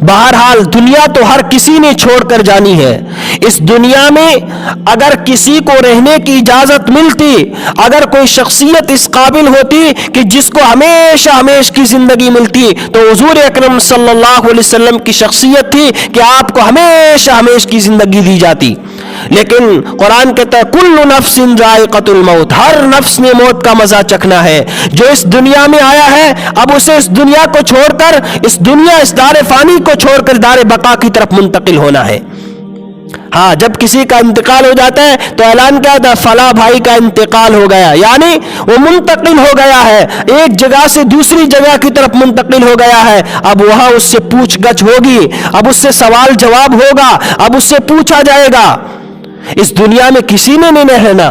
बहरहाल दुनिया तो हर किसी ने छोड़कर जानी है। इस दुनिया में अगर किसी को रहने की इजाजत मिलती, अगर कोई शख्सियत इस काबिल होती कि जिसको हमेशा हमेशा की जिंदगी मिलती, तो हुजूर अकरम सल्लल्लाहु अलैहि वसल्लम की शख्सियत थी कि आपको हमेशा हमेशा की जिंदगी दी जाती। लेकिन कुरान कहता है कुल्लु नफ्सिन जायक़तुल मौत, हर नफ्स ने मौत का मजा चखना है। जो इस दुनिया में आया है अब उसे इस दुनिया को छोड़कर, इस दार फानी को छोड़कर दार बका की तरफ मुंतकिल होना है। हाँ, जब किसी का इंतकाल हो जाता है तो ऐलान क्या होता है, फला भाई का इंतकाल हो गया, यानी वो मुंतकिल हो गया है, एक जगह से दूसरी जगह की तरफ मुंतकिल हो गया है। अब वहां उससे पूछगछ होगी, अब उससे सवाल जवाब होगा, अब उससे पूछा जाएगा। इस दुनिया में किसी ने नहीं रहना।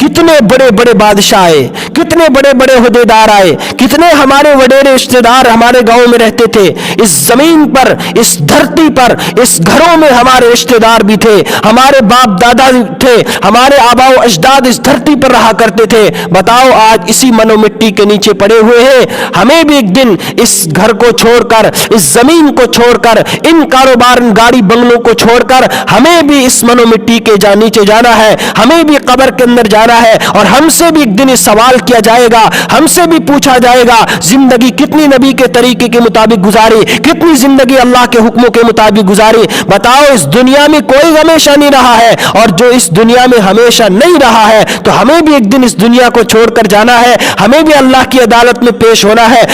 कितने बड़े बड़े बादशाह आए, कितने बड़े बड़े हुदेदार आए, कितने हमारे वडेरे रिश्तेदार हमारे गांव में रहते थे। इस जमीन पर, इस धरती पर, इस घरों में हमारे रिश्तेदार भी थे, हमारे बाप दादा थे, हमारे आबाओ अजदाद इस धरती पर रहा करते थे। बताओ आज इसी मनो मिट्टी के नीचे पड़े हुए हैं। हमें भी एक दिन इस घर को छोड़कर, इस जमीन को छोड़कर, इन कारोबार, गाड़ी बंगलों को छोड़कर हमें भी इस मनो मिट्टी के नीचे जाना है, हमें भी कब्र के अंदर जाना है। और हमसे भी एक दिन सवाल किया जाएगा, हमसे भी पूछा जाएगा जिंदगी कितनी नबी के तरीके के मुताबिक गुजारी, कितनी जिंदगी अल्लाह के हुक्मों के मुताबिक गुजारी। बताओ इस दुनिया में कोई हमेशा नहीं रहा है, और जो इस दुनिया में हमेशा नहीं रहा है तो हमें भी एक दिन इस दुनिया को छोड़कर जाना है, हमें भी अल्लाह की अदालत में पेश होना है,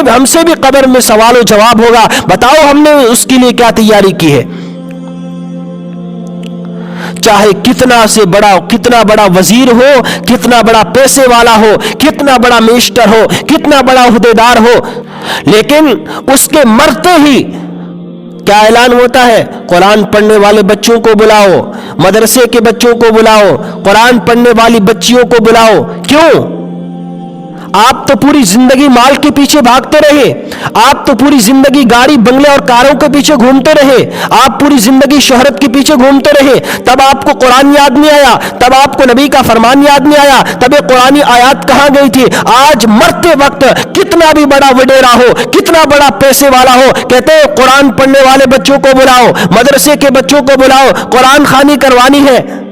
हमसे भी कब्र में सवाल जवाब होगा। बताओ हमने उसके लिए क्या तैयारी की है। चाहे कितना बड़ा वजीर हो, कितना बड़ा पैसे वाला हो, कितना बड़ा मिनिस्टर हो, कितना बड़ा हुदेदार हो, लेकिन उसके मरते ही क्या ऐलान होता है, कुरान पढ़ने वाले बच्चों को बुलाओ, मदरसे के बच्चों को बुलाओ, कुरान पढ़ने वाली बच्चियों को बुलाओ। क्यों? आप तो पूरी जिंदगी माल के पीछे भागते रहे, आप तो पूरी जिंदगी गाड़ी बंगले और कारों के पीछे घूमते रहे, आप पूरी जिंदगी शोहरत के पीछे घूमते रहे। तब आपको कुरान याद नहीं आया, तब आपको नबी का फरमान याद नहीं आया, तब ये कुरानी आयत कहां गई थी। आज मरते वक्त कितना भी बड़ा वडेरा हो, कितना बड़ा पैसे वाला हो, कहते हैं कुरान पढ़ने वाले बच्चों को बुलाओ, मदरसे के बच्चों को बुलाओ, कुरान खानी करवानी है।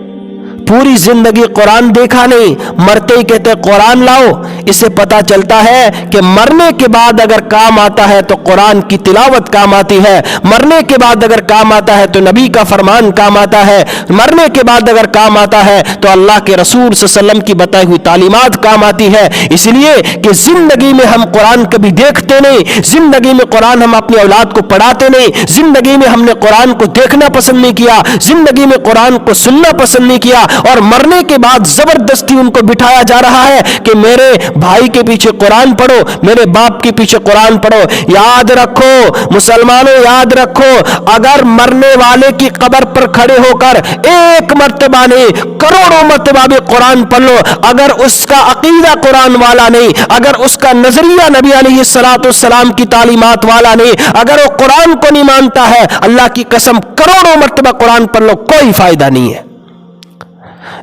पूरी जिंदगी कुरान देखा नहीं, मरते ही कहते कुरान लाओ। इससे पता चलता है कि मरने के बाद अगर काम आता है तो कुरान की तिलावत काम आती है, मरने के बाद अगर काम आता है तो नबी का फरमान काम आता है, मरने के बाद अगर काम आता है तो अल्लाह के रसूल सल्लल्लाहु अलैहि वसल्लम की बताई हुई तालीमात काम आती है। इसलिए कि जिंदगी में हम कुरान कभी देखते नहीं, जिंदगी में कुरान हम अपनी औलाद को पढ़ाते नहीं, जिंदगी में हमने कुरान को देखना पसंद नहीं किया, जिंदगी में कुरान को सुनना पसंद नहीं किया, और मरने के बाद जबरदस्ती उनको बिठाया जा रहा है कि मेरे भाई के पीछे कुरान पढ़ो, मेरे बाप के पीछे कुरान पढ़ो। याद रखो मुसलमानों, याद रखो, अगर मरने वाले की कब्र पर खड़े होकर एक मर्तबा नहीं करोड़ों मर्तबा भी कुरान पढ़ लो, अगर उसका अकीदा कुरान वाला नहीं, अगर उसका नजरिया नबी अलैहिस्सलाम की तालीमात वाला नहीं, अगर वो कुरान को नहीं मानता है, अल्लाह की कसम करोड़ों मर्तबा कुरान पढ़ लो, कोई फायदा नहीं है।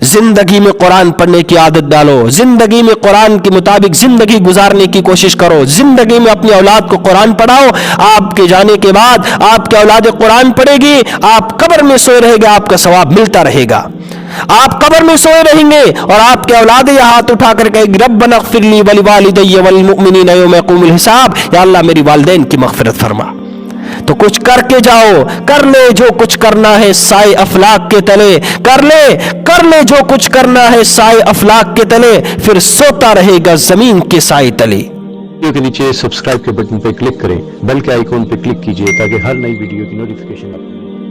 जिंदगी में कुरान पढ़ने की आदत डालो, जिंदगी में कुरान के मुताबिक जिंदगी गुजारने की कोशिश करो, जिंदगी में अपनी औलाद को कुरान पढ़ाओ। आपके जाने के बाद आपकी औलाद कुरान पढ़ेगी, आप कब्र में सोए रहेंगे, आपका सवाब मिलता रहेगा। आप कब्र में सोए रहेंगे और आपके औलाद ये हाथ उठाकर कहेगी रब्बना इग़फिरली वलिवालिदैया वलिलमुमिनीना यौम यक़ूमुल हिसाब, या अल्लाह मेरी वालिदैन की मग़फ़िरत फरमा। तो कुछ करके जाओ, कर ले जो कुछ करना है साए अफलाक के तले, कर ले जो कुछ करना है साए अफलाक के तले, फिर सोता रहेगा जमीन के साए तले। वीडियो के नीचे सब्सक्राइब के बटन पर क्लिक करें, बेल के आइकॉन पर क्लिक कीजिए ताकि हर नई वीडियो की नोटिफिकेशन आपको